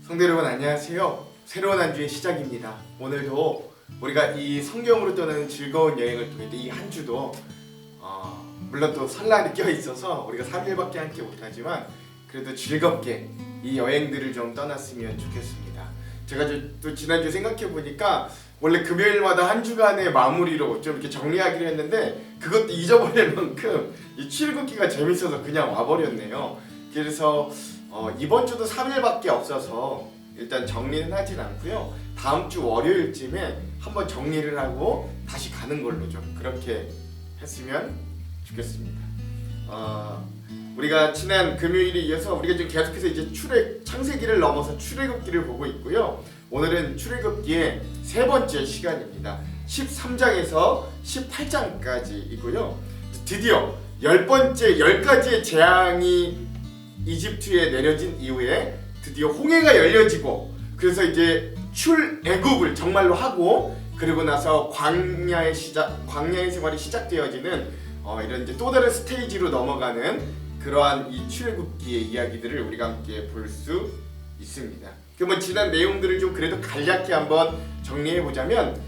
성도 여러분 안녕하세요. 새로운 한 주의 시작입니다. 오늘도 우리가 이 성경으로 떠나는 즐거운 여행을 통해 이 한 주도 물론 또 설날이 껴있어서 우리가 3일밖에 함께 못하지만 그래도 즐겁게 이 여행들을 좀 떠났으면 좋겠습니다. 제가 또 지난주 생각해보니까 원래 금요일마다 한 주간의 마무리로 좀 이렇게 정리하기로 했는데 그것도 잊어버릴 만큼 이 출애굽기가 재밌어서 그냥 와버렸네요. 그래서 이번 주도 3일밖에 없어서 일단 정리는 하진 않고요. 다음 주 월요일쯤에 한번 정리를 하고 다시 가는 걸로 좀 그렇게 했으면 좋겠습니다. 우리가 지난 금요일에 이어서 우리가 지금 계속해서 이제 창세기를 넘어서 출애굽기를 보고 있고요. 오늘은 출애굽기의 세 번째 시간입니다. 13장에서 18장까지이고요. 드디어 10가지의 재앙이 이집트에 내려진 이후에 드디어 홍해가 열려지고 그래서 이제 출애굽을 정말로 하고 그리고 나서 광야의 생활이 시작되어지는 이런 이제 또 다른 스테이지로 넘어가는 그러한 이 출애굽기의 이야기들을 우리가 함께 볼 수 있습니다. 그러면 지난 내용들을 좀 그래도 간략히 한번 정리해 보자면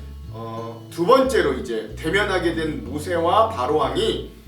두 번째로 이제 대면하게 된 모세와 바로 왕이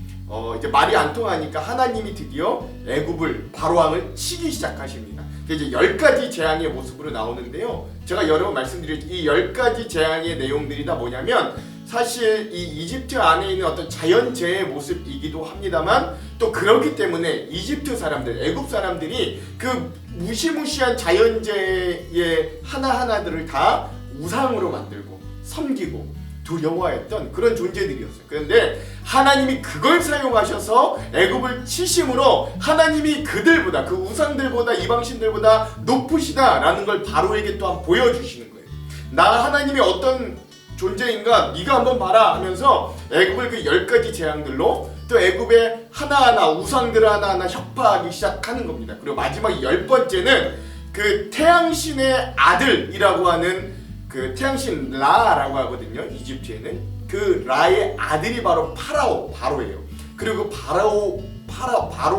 이제 말이 안 통하니까 하나님이 드디어 애굽을 바로 왕을 치기 시작하십니다. 이제 10가지 재앙의 모습으로 나오는데요. 제가 여러 번 말씀드렸죠. 이 10가지 재앙의 내용들이 다 뭐냐면 사실 이 이집트 안에 있는 어떤 자연재해의 모습이기도 합니다만 또 그렇기 때문에 이집트 사람들, 애굽 사람들이 그 무시무시한 자연재해의 하나하나들을 다 우상으로 만들고 섬기고 두려워했던 그런 존재들이었어요. 그런데 하나님이 그걸 사용하셔서 애굽을 치심으로 하나님이 그들보다 그 우상들보다 이방신들보다 높으시다라는 걸 바로에게 또한 보여주시는 거예요. 나 하나님이 어떤 존재인가 네가 한번 봐라 하면서 애굽을 그 10가지 재앙들로 또 애굽의 하나하나 우상들 하나하나 협파하기 시작하는 겁니다. 그리고 마지막 10번째는 그 태양신의 아들이라고 하는 그 태양신 라라고 하거든요. 이집트에는 그 라의 아들이 바로 바로예요. 그리고 바로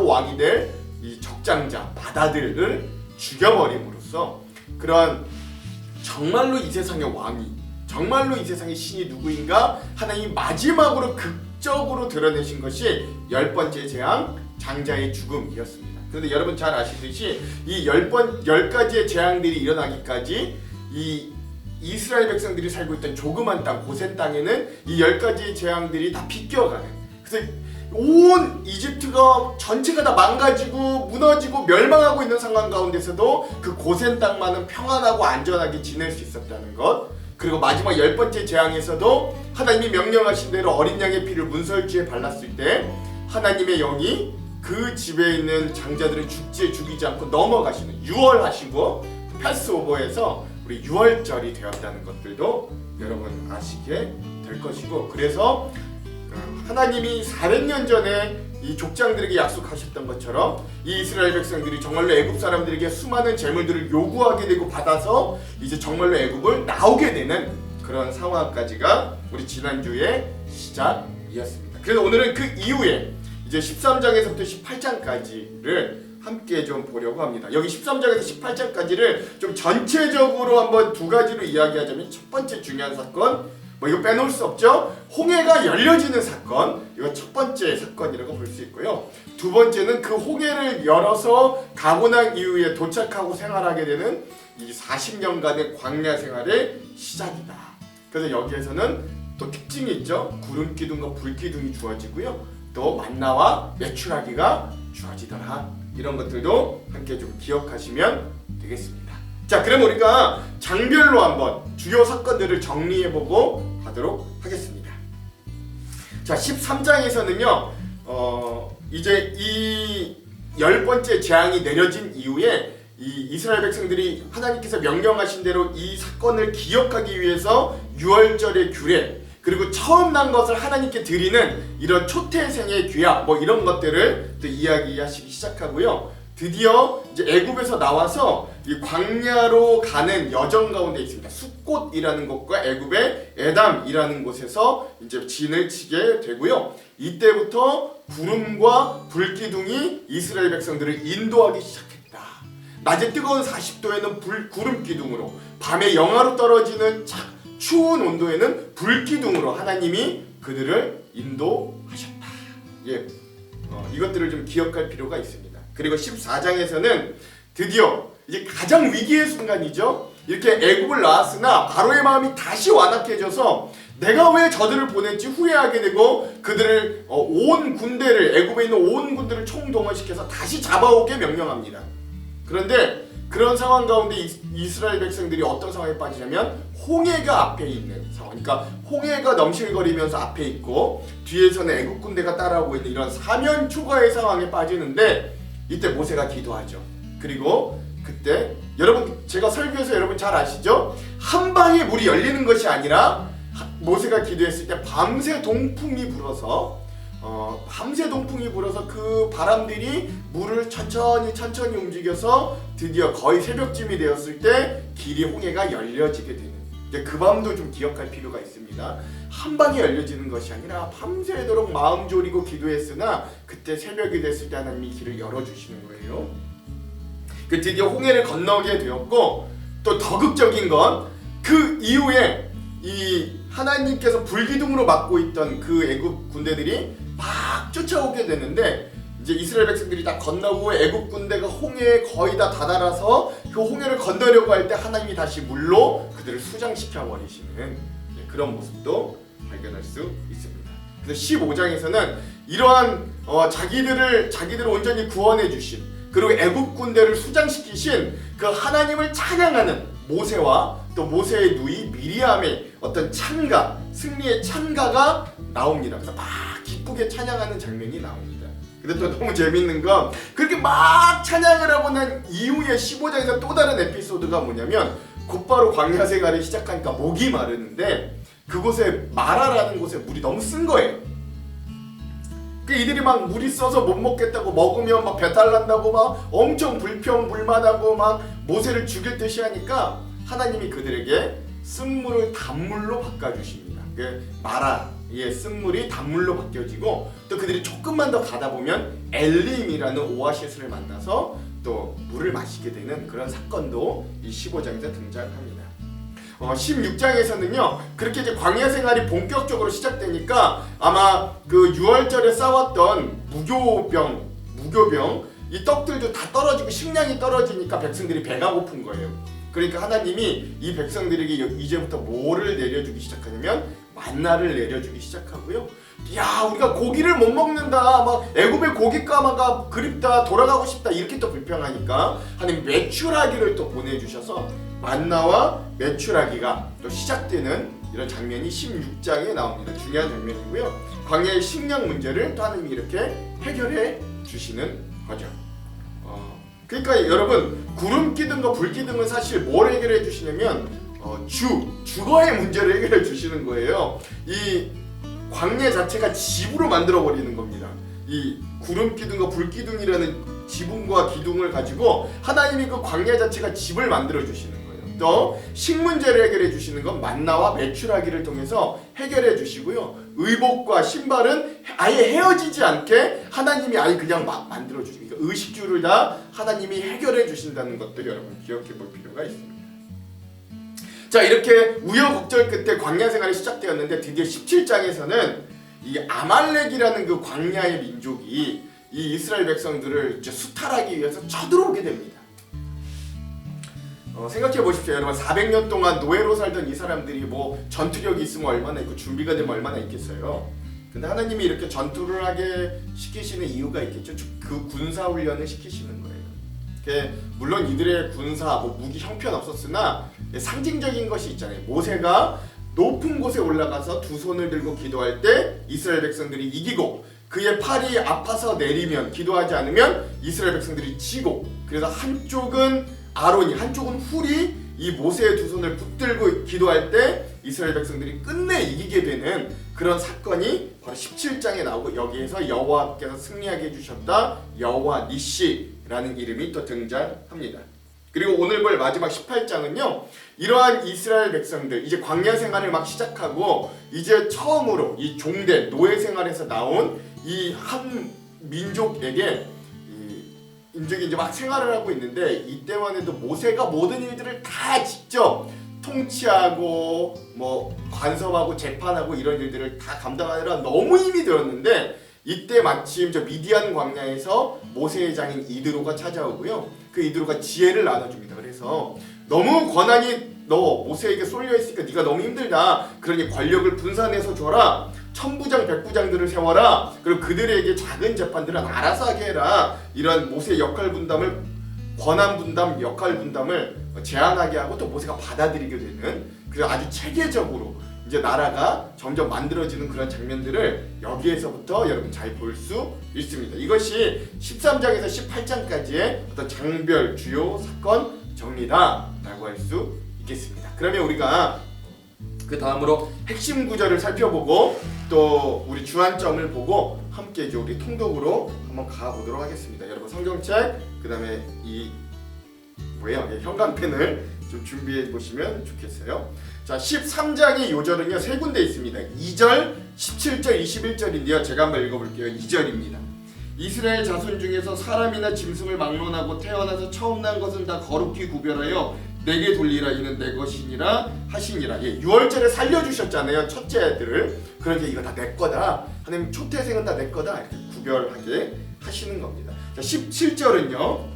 왕이 될 이 적장자 바다들을 죽여버림으로써 그런 정말로 이 세상의 왕이 정말로 이 세상의 신이 누구인가 하나님이 마지막으로 극적으로 드러내신 것이 10번째 재앙 장자의 죽음이었습니다. 그런데 여러분 잘 아시듯이 이 10가지의 재앙들이 일어나기까지 이 이스라엘 백성들이 살고 있던 조그만 땅 고센 땅에는 이 10가지의 재앙들이 다 비껴가는, 그래서 온 이집트가 전체가 다 망가지고 무너지고 멸망하고 있는 상황 가운데서도 그 고센 땅만은 평안하고 안전하게 지낼 수 있었다는 것. 그리고 마지막 10번째 재앙에서도 하나님이 명령하신 대로 어린 양의 피를 문설주에 발랐을 때 하나님의 영이 그 집에 있는 장자들을 죽이지 않고 넘어가시는 유월하시고 패스오버에서 우리 유월절이 되었다는 것들도 여러분 아시게 될 것이고, 그래서 하나님이 400년 전에 이 족장들에게 약속하셨던 것처럼 이 이스라엘 백성들이 정말로 애굽 사람들에게 수많은 재물들을 요구하게 되고 받아서 이제 정말로 애굽을 나오게 되는 그런 상황까지가 우리 지난주의 시작이었습니다. 그래서 오늘은 그 이후에 이제 13장에서부터 18장까지를 함께 좀 보려고 합니다. 여기 13장에서 18장까지를 좀 전체적으로 한번 두 가지로 이야기하자면 첫 번째 중요한 사건, 이거 빼놓을 수 없죠. 홍해가 열려지는 사건, 이거 첫 번째 사건이라고 볼 수 있고요. 두 번째는 그 홍해를 열어서 가고 난 이후에 도착하고 생활하게 되는 이 40년간의 광야 생활의 시작이다. 그래서 여기에서는 또 특징이 있죠. 구름 기둥과 불 기둥이 주어지고요. 또 만나와 메추라기가 주어지더라. 이런 것들도 함께 좀 기억하시면 되겠습니다. 자, 그럼 우리가 장별로 한번 주요 사건들을 정리해보고 하도록 하겠습니다. 자, 13장에서는요 이제 이 10번째 재앙이 내려진 이후에 이 이스라엘 백성들이 하나님께서 명령하신 대로 이 사건을 기억하기 위해서 유월절의 규례, 그리고 처음 난 것을 하나님께 드리는 이런 초태생의 귀약 이런 것들을 또 이야기하시기 시작하고요. 드디어 이제 애굽에서 나와서 이 광야로 가는 여정 가운데 있습니다. 숫꽃이라는 곳과 애굽의 에담이라는 곳에서 이제 진을 치게 되고요. 이때부터 구름과 불기둥이 이스라엘 백성들을 인도하기 시작했다. 낮에 뜨거운 40도에는 구름 기둥으로, 밤에 영하로 떨어지는 추운 온도에는 불 기둥으로 하나님이 그들을 인도하셨다. 예, 이것들을 좀 기억할 필요가 있습니다. 그리고 14장에서는 드디어 이제 가장 위기의 순간이죠. 이렇게 애굽을 나왔으나 바로의 마음이 다시 완악해져서 내가 왜 저들을 보냈지 후회하게 되고 그들을 온 군대를, 애굽에 있는 온 군대를 총동원시켜서 다시 잡아오게 명령합니다. 그런데 그런 상황 가운데 이스라엘 백성들이 어떤 상황에 빠지냐면 홍해가 앞에 있는 상황, 그러니까 홍해가 넘실거리면서 앞에 있고 뒤에서는 애굽 군대가 따라오고 있는 이런 사면초가의 상황에 빠지는데, 이때 모세가 기도하죠. 그리고 그때 여러분, 제가 설교에서 여러분 잘 아시죠? 한 방에 물이 열리는 것이 아니라 모세가 기도했을 때 밤새 동풍이 불어서 그 바람들이 물을 천천히 움직여서 드디어 거의 새벽쯤이 되었을 때 길이 홍해가 열려지게 되는, 그 밤도 좀 기억할 필요가 있습니다. 한 방에 열려지는 것이 아니라 밤새도록 마음 졸이고 기도했으나 그때 새벽이 됐을 때 하나님이 길을 열어주시는 거예요. 그 드디어 홍해를 건너게 되었고, 또 더 극적인 건 그 이후에 이 하나님께서 불기둥으로 막고 있던 그 애굽 군대들이 막 쫓아오게 되는데, 이제 이스라엘 백성들이 다 건너고 애굽 군대가 홍해에 거의 다 다다라서 그 홍해를 건너려고 할 때 하나님이 다시 물로 그들을 수장시켜 버리시는 그런 모습도 발견할 수 있습니다. 그래서 15장에서는 이러한 자기들을 온전히 구원해 주신, 그리고 애굽 군대를 수장시키신 그 하나님을 찬양하는 모세와 또 모세의 누이 미리암의 어떤 찬가, 승리의 찬가가 나옵니다. 그래서 막 기쁘게 찬양하는 장면이 나옵니다. 근데 또 너무 재밌는 건 그렇게 막 찬양을 하고 난 이후에 15장에서 또 다른 에피소드가 뭐냐면, 곧바로 광야 생활을 시작하니까 목이 마르는데 그곳에 마라라는 곳에 물이 너무 쓴 거예요. 이들이 막 물이 써서 못 먹겠다고, 먹으면 막 배탈 난다고 막 엄청 불평불만하고 막 모세를 죽일 듯이 하니까 하나님이 그들에게 쓴물을 단물로 바꿔주십니다. 마라의 쓴물이 단물로 바뀌어지고, 또 그들이 조금만 더 가다 보면 엘림이라는 오아시스를 만나서 또 물을 마시게 되는 그런 사건도 이 15장에서 등장합니다. 16장에서는요, 그렇게 이제 광야 생활이 본격적으로 시작되니까 아마 그 6월절에 싸웠던 무교병 이 떡들도 다 떨어지고 식량이 떨어지니까 백성들이 배가 고픈 거예요. 그러니까 하나님이 이 백성들에게 이제부터 뭐를 내려주기 시작하냐면 만나를 내려주기 시작하고요. 야, 우리가 고기를 못 먹는다, 막 애굽의 고깃가마가 그립다, 돌아가고 싶다, 이렇게 또 불평하니까 하나님 메추라기를 또 보내주셔서 만나와 메추라기가 또 시작되는 이런 장면이 16장에 나옵니다. 중요한 장면이고요. 광야의 식량 문제를 또 하나님이 이렇게 해결해 주시는 거죠. 그러니까 여러분, 구름 기둥과 불 기둥은 사실 뭘 해결해 주시냐면 주거의 문제를 해결해 주시는 거예요. 이 광야 자체가 지붕으로 만들어 버리는 겁니다. 이 구름 기둥과 불 기둥이라는 지붕과 기둥을 가지고 하나님이 그 광야 자체가 집을 만들어 주시는 거예요. 또 식문제를 해결해 주시는 건 만나와 메추라기를 통해서 해결해 주시고요. 의복과 신발은 아예 헤어지지 않게 하나님이 아예 그냥 막 만들어 주시고, 그러니까 의식주를 다 하나님이 해결해 주신다는 것도 여러분 기억해 볼 필요가 있습니다. 자, 이렇게 우여곡절 끝에 광야 생활이 시작되었는데 드디어 17장에서는 이 아말렉이라는 그 광야의 민족이 이 이스라엘 백성들을 이제 수탈하기 위해서 쳐들어오게 됩니다. 생각해 보십시오. 여러분, 400년 동안 노예로 살던 이 사람들이 뭐 전투력이 있으면 얼마나 있고 준비가 되면 얼마나 있겠어요. 근데 하나님이 이렇게 전투를 하게 시키시는 이유가 있겠죠. 그 군사 훈련을 시키시는 거예요. 물론 이들의 군사 무기 형편 없었으나 상징적인 것이 있잖아요. 모세가 높은 곳에 올라가서 두 손을 들고 기도할 때 이스라엘 백성들이 이기고, 그의 팔이 아파서 내리면, 기도하지 않으면 이스라엘 백성들이 지고, 그래서 한쪽은 아론이, 한쪽은 훌이 이 모세의 두 손을 붙들고 기도할 때 이스라엘 백성들이 끝내 이기게 되는 그런 사건이 바로 17장에 나오고, 여기에서 여호와께서 승리하게 해주셨다, 여호와 니시라는 이름이 또 등장합니다. 그리고 오늘 볼 마지막 18장은요, 이러한 이스라엘 백성들, 이제 광야 생활을 막 시작하고 이제 처음으로 이 종된 노예 생활에서 나온 이 한 민족에게 인적이 이제 막 생활을 하고 있는데 이때만 해도 모세가 모든 일들을 다 직접 통치하고 뭐 간섭하고 재판하고 이런 일들을 다 감당하느라 너무 힘이 들었는데 이때 마침 저 미디안 광야에서 모세의 장인 이드로가 찾아오고요. 그 이드로가 지혜를 나눠줍니다. 그래서 너무 권한이 너 모세에게 쏠려 있으니까 네가 너무 힘들다. 그러니 권력을 분산해서 줘라. 천부장 백부장들을 세워라. 그리고 그들에게 작은 재판들은 알아서 하게 해라. 이런 모세의 역할 분담을 권한 분담, 역할 분담을 제한하게 하고 또 모세가 받아들이게 되는 그래서 아주 체계적으로 이제 나라가 점점 만들어지는 그런 장면들을 여기에서부터 여러분 잘 볼 수 있습니다. 이것이 13장에서 18장까지의 어떤 장별 주요 사건 정리다라고 할 수 있겠습니다. 그러면 우리가 그 다음으로 핵심 구절을 살펴보고 또 우리 주안점을 보고 함께 이제 우리 통독으로 한번 가보도록 하겠습니다. 여러분 성경책 그 다음에 이 형광펜을 좀 준비해 보시면 좋겠어요. 자 13장의 요절은요 세 군데 있습니다. 2절, 17절, 21절인데요. 제가 한번 읽어볼게요. 2절입니다. 이스라엘 자손 중에서 사람이나 짐승을 막론하고 태어나서 처음 난 것은 다 거룩히 구별하여 내게 돌리라. 이는 내 것이니라 하시니라. 6월절에 살려주셨잖아요. 첫째 애들을. 그러니까 이거 다 내 거다. 하나님 초태생은 다 내 거다. 이렇게 구별하게 하시는 겁니다. 자 17절은요.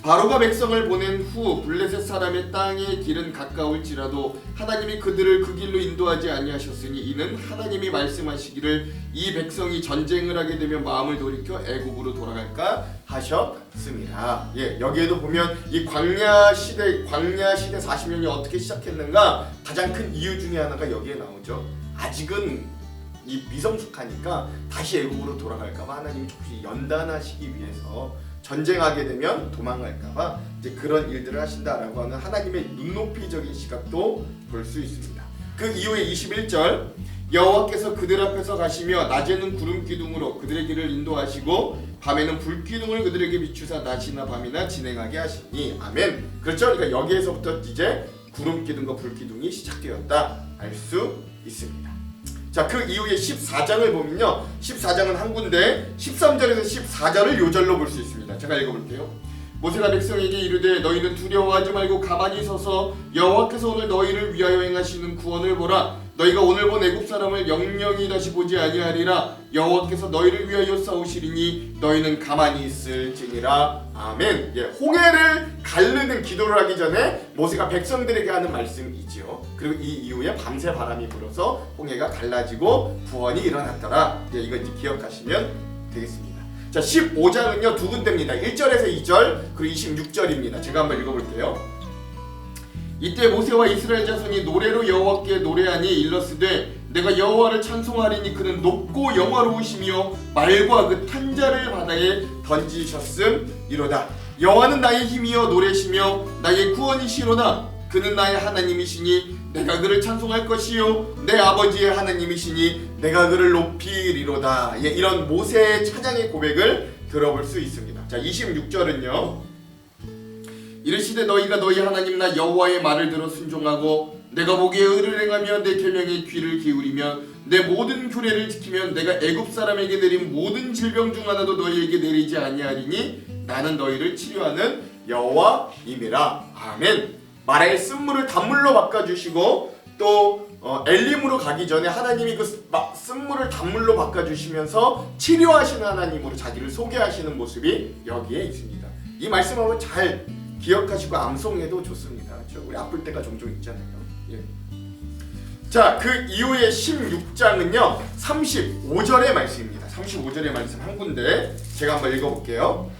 바로가 백성을 보낸 후 블레셋 사람의 땅의 길은 가까울지라도 하나님이 그들을 그 길로 인도하지 아니하셨으니 이는 하나님이 말씀하시기를 이 백성이 전쟁을 하게 되면 마음을 돌이켜 애굽으로 돌아갈까 하셨습니다. 여기에도 보면 이 광야 시대 40년이 어떻게 시작했는가 가장 큰 이유 중에 하나가 여기에 나오죠. 아직은 이 미성숙하니까 다시 애굽으로 돌아갈까봐 하나님이 조금씩 연단하시기 위해서 전쟁하게 되면 도망갈까봐 이제 그런 일들을 하신다라고 하는 하나님의 눈높이적인 시각도 볼 수 있습니다. 그 이후에 21절 여호와께서 그들 앞에서 가시며 낮에는 구름 기둥으로 그들의 길을 인도하시고 밤에는 불 기둥을 그들에게 비추사 낮이나 밤이나 진행하게 하시니 아멘. 그렇죠? 그러니까 여기에서부터 이제 구름 기둥과 불 기둥이 시작되었다 알 수 있습니다. 자, 그 이후에 14장을 보면요. 14장은 한 군데 13절에서 14절을 요절로 볼 수 있습니다. 제가 읽어볼게요. 모세가 백성에게 이르되 너희는 두려워하지 말고 가만히 서서 여호와께서 오늘 너희를 위하여 행하시는 구원을 보라. 너희가 오늘 본 애굽 사람을 영영이 다시 보지 아니하리라. 여호와께서 너희를 위하여 싸우시리니 너희는 가만히 있을지니라. 아멘. 홍해를 가르는 기도를 하기 전에 모세가 백성들에게 하는 말씀이지요. 그리고 이 이후에 밤새 바람이 불어서 홍해가 갈라지고 구원이 일어났더라. 이거 이제 기억하시면 되겠습니다. 자 15장은요 두 군데입니다. 1절에서 2절 그리고 26절입니다. 제가 한번 읽어볼게요. 이때 모세와 이스라엘 자손이 노래로 여호와께 노래하니 일러스되 내가 여호와를 찬송하리니 그는 높고 영화로우시며 말과 그 탄자를 바다에 던지셨음이로다. 여호와는 나의 힘이여 노래시며 나의 구원이시로다. 그는 나의 하나님이시니 내가 그를 찬송할 것이요 내 아버지의 하나님이시니 내가 그를 높이리로다. 이런 모세의 찬양의 고백을 들어볼 수 있습니다. 자 26절은요. 이르시되 너희가 너희 하나님 나 여호와의 말을 들어 순종하고 내가 보기에 의를 행하며 내 계명에 귀를 기울이며 내 모든 규례를 지키면 내가 애굽 사람에게 내린 모든 질병 중 하나도 너희에게 내리지 아니하리니 나는 너희를 치료하는 여호와임이라. 아멘. 말의 쓴물을 단물로 바꿔주시고 또 엘림으로 가기 전에 하나님이 그 쓴물을 단물로 바꿔주시면서 치료하시는 하나님으로 자기를 소개하시는 모습이 여기에 있습니다. 이 말씀을 잘 기억하시고 암송해도 좋습니다. 그렇죠? 우리 아플 때가 종종 있잖아요. 자, 그 이후에 16장은요 35절의 말씀입니다. 35절의 말씀 한 군데 제가 한번 읽어볼게요.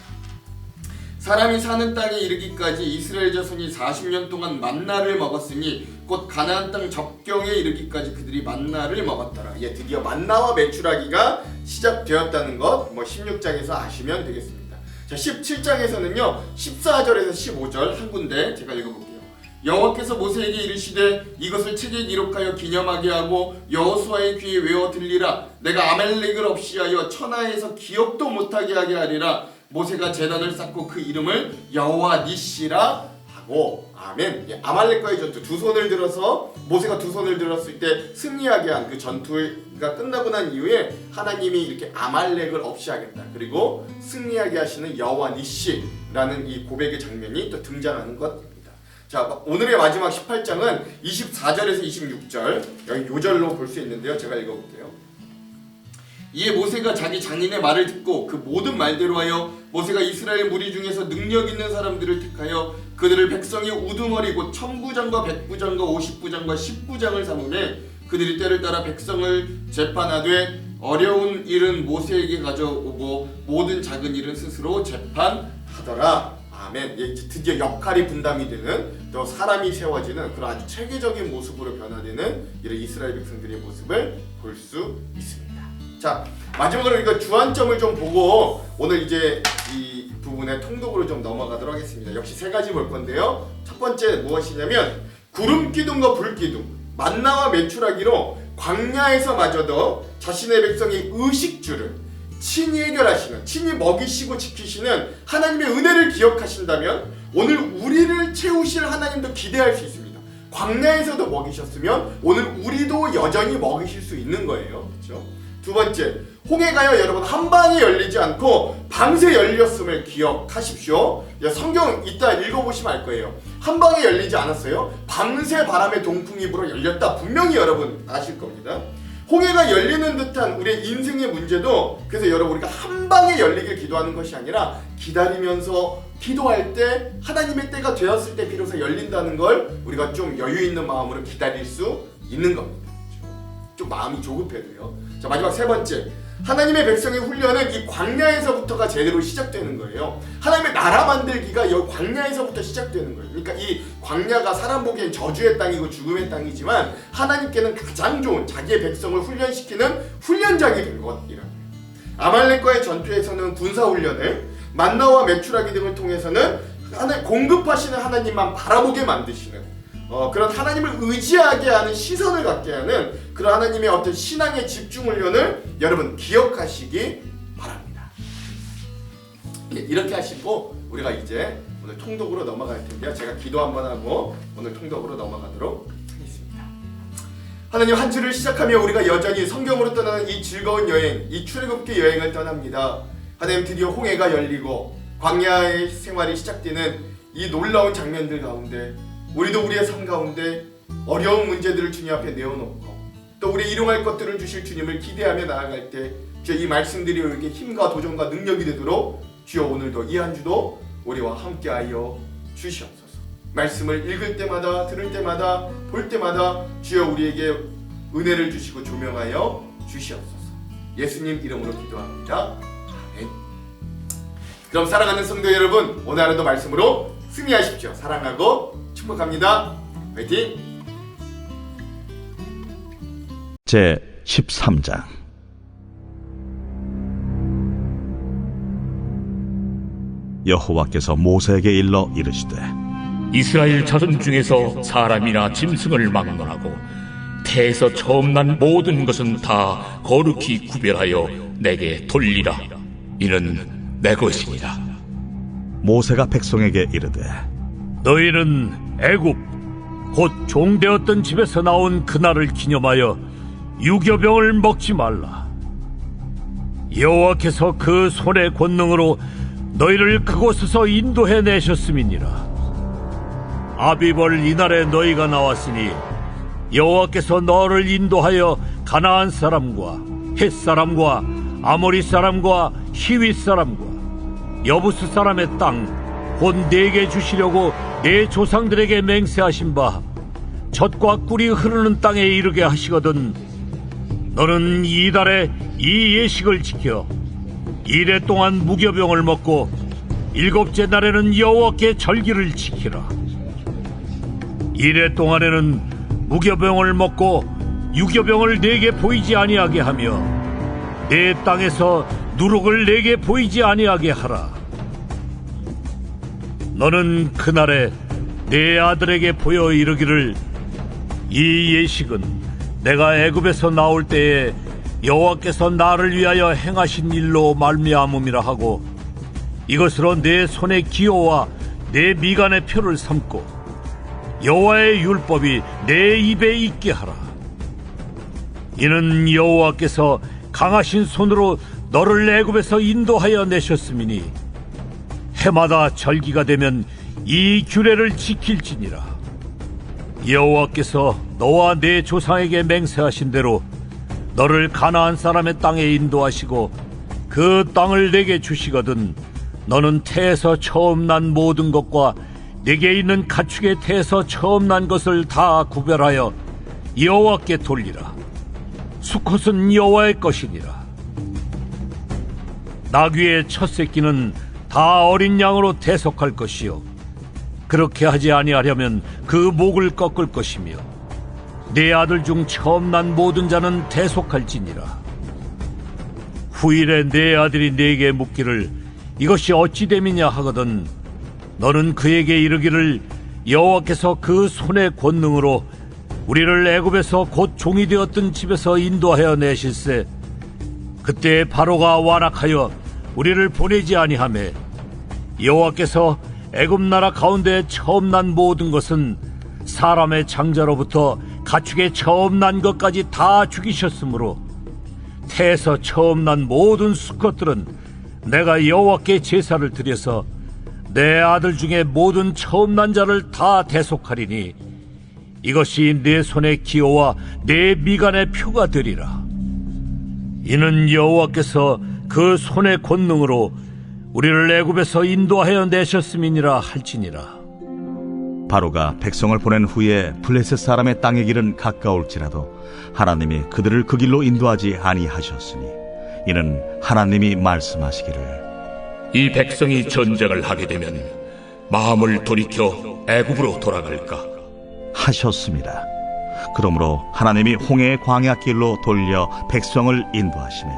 사람이 사는 땅에 이르기까지 이스라엘 자손이 40년 동안 만나를 먹었으니 곧 가나안 땅 접경에 이르기까지 그들이 만나를 먹었더라. 드디어 만나와 메추라기가 시작되었다는 것 16장에서 아시면 되겠습니다. 자 17장에서는요 14절에서 15절 한 군데 제가 읽어볼게요. 여호와께서 모세에게 이르시되 이것을 책에 기록하여 기념하게 하고 여호수아의 귀에 외워 들리라. 내가 아말렉을 없이하여 천하에서 기억도 못하게 하게 하리라. 모세가 제단을 쌓고 그 이름을 여호와 니시라 아멘. 예, 아말렉과의 전투 두 손을 들어서 모세가 두 손을 들었을 때 승리하게 한 그 전투가 끝나고 난 이후에 하나님이 이렇게 아말렉을 없이 하겠다. 그리고 승리하게 하시는 여호와 니시라는 이 고백의 장면이 또 등장하는 것입니다. 자, 오늘의 마지막 18장은 24절에서 26절 여기 요절로 볼 수 있는데요. 제가 읽어볼게요. 이에 모세가 자기 장인의 말을 듣고 그 모든 말대로 하여 모세가 이스라엘 무리 중에서 능력 있는 사람들을 택하여 그들을 백성의 우두머리 곧 1000부장과 100부장과 50부장과 10부장을 삼으매 그들이 때를 따라 백성을 재판하되 어려운 일은 모세에게 가져오고 모든 작은 일은 스스로 재판하더라. 아멘. 이제 드디어 역할이 분담이 되는 또 사람이 세워지는 그런 아주 체계적인 모습으로 변화되는 이런 이스라엘 백성들의 모습을 볼 수 있습니다. 자, 마지막으로 이거 주안점을 좀 보고 오늘 이제 이 부분의 통독으로 좀 넘어가도록 하겠습니다. 역시 세 가지 볼 건데요. 첫 번째 무엇이냐면 구름 기둥과 불 기둥, 만나와 메추라기로 광야에서마저도 자신의 백성의 의식주를 친히 해결하시는, 친히 먹이시고 지키시는 하나님의 은혜를 기억하신다면 오늘 우리를 채우실 하나님도 기대할 수 있습니다. 광야에서도 먹이셨으면 오늘 우리도 여전히 먹이실 수 있는 거예요. 그렇죠? 두 번째, 홍해가요 여러분 한 방에 열리지 않고 밤새 열렸음을 기억하십시오. 성경 이따 읽어보시면 알 거예요. 한 방에 열리지 않았어요. 밤새 바람의 동풍이 불어 열렸다. 분명히 여러분 아실 겁니다. 홍해가 열리는 듯한 우리의 인생의 문제도 그래서 여러분 우리가 한 방에 열리길 기도하는 것이 아니라 기다리면서 기도할 때 하나님의 때가 되었을 때 비로소 열린다는 걸 우리가 좀 여유 있는 마음으로 기다릴 수 있는 겁니다. 좀 마음이 조급해도요. 자, 마지막 세 번째, 하나님의 백성의 훈련은 이 광야에서부터가 제대로 시작되는 거예요. 하나님의 나라 만들기가 여기 광야에서부터 시작되는 거예요. 그러니까 이 광야가 사람 보기엔 저주의 땅이고 죽음의 땅이지만 하나님께는 가장 좋은 자기의 백성을 훈련시키는 훈련장이 된 것이라. 아말렉과의 전투에서는 군사훈련을, 만나와 메추라기 등을 통해서는 공급하시는 하나님만 바라보게 만드시는 그런 하나님을 의지하게 하는 시선을 갖게 하는 그런 하나님의 어떤 신앙의 집중 훈련을 여러분 기억하시기 바랍니다. 이렇게 하시고 우리가 이제 오늘 통독으로 넘어갈 텐데요. 제가 기도 한번 하고 오늘 통독으로 넘어가도록 하겠습니다. 하나님, 한 주를 시작하며 우리가 여전히 성경으로 떠나는 이 즐거운 여행, 이 출애굽기 여행을 떠납니다. 하나님, 드디어 홍해가 열리고 광야의 생활이 시작되는 이 놀라운 장면들 가운데 우리도 우리의 삶 가운데 어려운 문제들을 주님 앞에 내어놓고 또 우리 일용할 것들을 주실 주님을 기대하며 나아갈 때 주여 이 말씀들이 우리에게 힘과 도전과 능력이 되도록 주여 오늘도 이 한 주도 우리와 함께하여 주시옵소서. 말씀을 읽을 때마다 들을 때마다 볼 때마다 주여 우리에게 은혜를 주시고 조명하여 주시옵소서. 예수님 이름으로 기도합니다. 아멘. 그럼 사랑하는 성도 여러분, 오늘 하루도 말씀으로 승리하십시오. 사랑하고 축복합니다. 화이팅! 제 13장 여호와께서 모세에게 일러 이르시되 이스라엘 자손 중에서 사람이나 짐승을 막론하고 태에서 처음 난 모든 것은 다 거룩히 구별하여 내게 돌리라. 이는 내 것이니라. 모세가 백성에게 이르되 너희는 애굽 곧 종되었던 집에서 나온 그날을 기념하여 유교병을 먹지 말라. 여호와께서 그 손의 권능으로 너희를 그곳에서 인도해 내셨음이니라. 아비벌 이날에 너희가 나왔으니 여호와께서 너를 인도하여 가나안 사람과 헷 사람과 아모리 사람과 히윗 사람과 여부스 사람의 땅 곧 내게 주시려고 내 조상들에게 맹세하신 바 젖과 꿀이 흐르는 땅에 이르게 하시거든 너는 이달에 이 예식을 지켜 이래 동안 무교병을 먹고 일곱째 날에는 여호와께 절기를 지키라. 이래 동안에는 무교병을 먹고 유교병을 내게 보이지 아니하게 하며 내 땅에서 누룩을 내게 보이지 아니하게 하라. 너는 그날에 내 아들에게 보여 이르기를 이 예식은 내가 애굽에서 나올 때에 여호와께서 나를 위하여 행하신 일로 말미암음이라 하고 이것으로 내 손의 기호와 내 미간의 표를 삼고 여호와의 율법이 내 입에 있게 하라. 이는 여호와께서 강하신 손으로 너를 애굽에서 인도하여 내셨음이니 해마다 절기가 되면 이 규례를 지킬지니라. 여호와께서 너와 내 조상에게 맹세하신 대로 너를 가나안 사람의 땅에 인도하시고 그 땅을 내게 주시거든 너는 태에서 처음 난 모든 것과 내게 있는 가축의 태에서 처음 난 것을 다 구별하여 여호와께 돌리라. 수컷은 여호와의 것이니라. 나귀의 첫 새끼는 다 어린 양으로 대속할 것이요 그렇게 하지 아니하려면 그 목을 꺾을 것이며 내 아들 중 처음 난 모든 자는 대속할지니라. 후일에 내 아들이 내게 묻기를 이것이 어찌 됨이냐 하거든 너는 그에게 이르기를 여호와께서 그 손의 권능으로 우리를 애굽에서 곧 종이 되었던 집에서 인도하여 내실세 그때 바로가 완악하여 우리를 보내지 아니하매 여호와께서 애굽 나라 가운데 처음 난 모든 것은 사람의 장자로부터 가축의 처음 난 것까지 다 죽이셨으므로 태에서 처음 난 모든 수컷들은 내가 여호와께 제사를 드려서 내 아들 중에 모든 처음 난 자를 다 대속하리니 이것이 내 손의 기호와 내 미간의 표가 되리라. 이는 여호와께서 그 손의 권능으로 우리를 애굽에서 인도하여 내셨음이니라 할지니라. 바로가 백성을 보낸 후에 블레셋 사람의 땅의 길은 가까울지라도 하나님이 그들을 그 길로 인도하지 아니하셨으니 이는 하나님이 말씀하시기를 이 백성이 전쟁을 하게 되면 마음을 돌이켜 애굽으로 돌아갈까 하셨습니다. 그러므로 하나님이 홍해의 광야길로 돌려 백성을 인도하시매